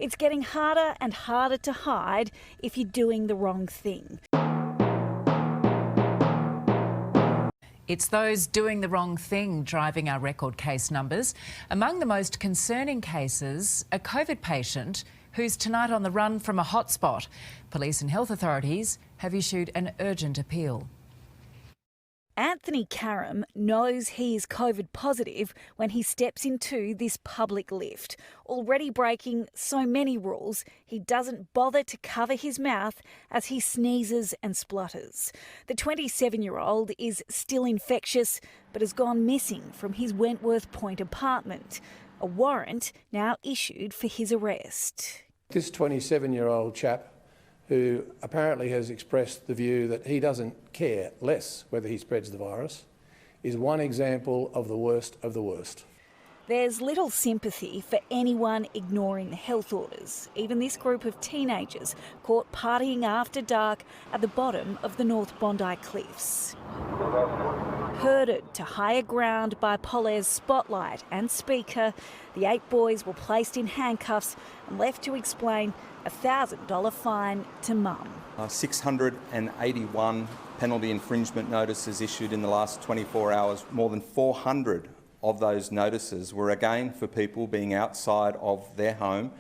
It's getting harder and harder to hide if you're doing the wrong thing. It's those doing the wrong thing driving our record case numbers. Among the most concerning cases, a COVID patient who's tonight on the run from a hotspot. Police and health authorities have issued an urgent appeal. Anthony Karam knows he is COVID positive when he steps into this public lift. Already breaking so many rules, he doesn't bother to cover his mouth as he sneezes and splutters. The 27-year-old is still infectious but has gone missing from his Wentworth Point apartment. A warrant now issued for his arrest. This 27-year-old chap, who apparently has expressed the view that he doesn't care less whether he spreads the virus, is one example of the worst of the worst. There's little sympathy for anyone ignoring the health orders, even this group of teenagers caught partying after dark at the bottom of the North Bondi Cliffs. Herded to higher ground by Polaire's spotlight and speaker, the 8 boys were placed in handcuffs and left to explain a $1,000 fine to mum. 681 penalty infringement notices issued in the last 24 hours. More than 400 of those notices were again for people being outside of their home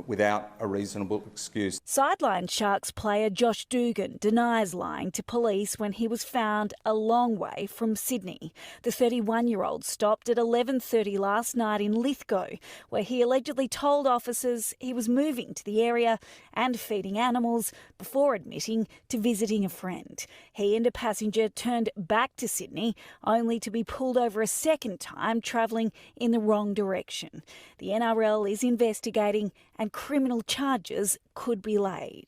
without a reasonable excuse. Sideline Sharks player Josh Dugan denies lying to police when he was found a long way from Sydney. The 31-year-old stopped at 11:30 last night in Lithgow, where he allegedly told officers he was moving to the area and feeding animals before admitting to visiting a friend. He and a passenger turned back to Sydney, only to be pulled over a second time, travelling in the wrong direction. The NRL is investigating and criminal charges could be laid.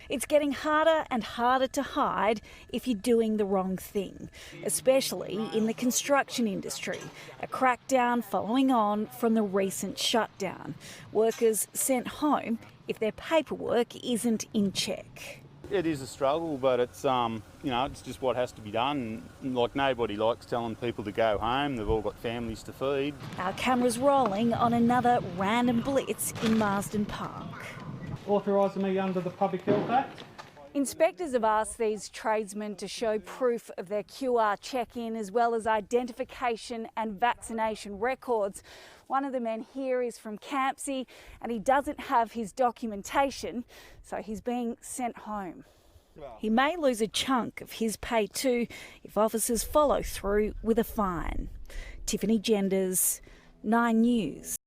It's getting harder and harder to hide if you're doing the wrong thing, especially in the construction industry, a crackdown following on from the recent shutdown. Workers sent home if their paperwork isn't in check. It is a struggle, but it's it's just what has to be done. Like, nobody likes telling people to go home. They've all got families to feed. Our cameras rolling on another random blitz in Marsden Park. Authorising me under the Public Health Act. Inspectors have asked these tradesmen to show proof of their QR check-in as well as identification and vaccination records. One of the men here is from Campsie and he doesn't have his documentation, so he's being sent home. He may lose a chunk of his pay too if officers follow through with a fine. Tiffany Genders, 9 News.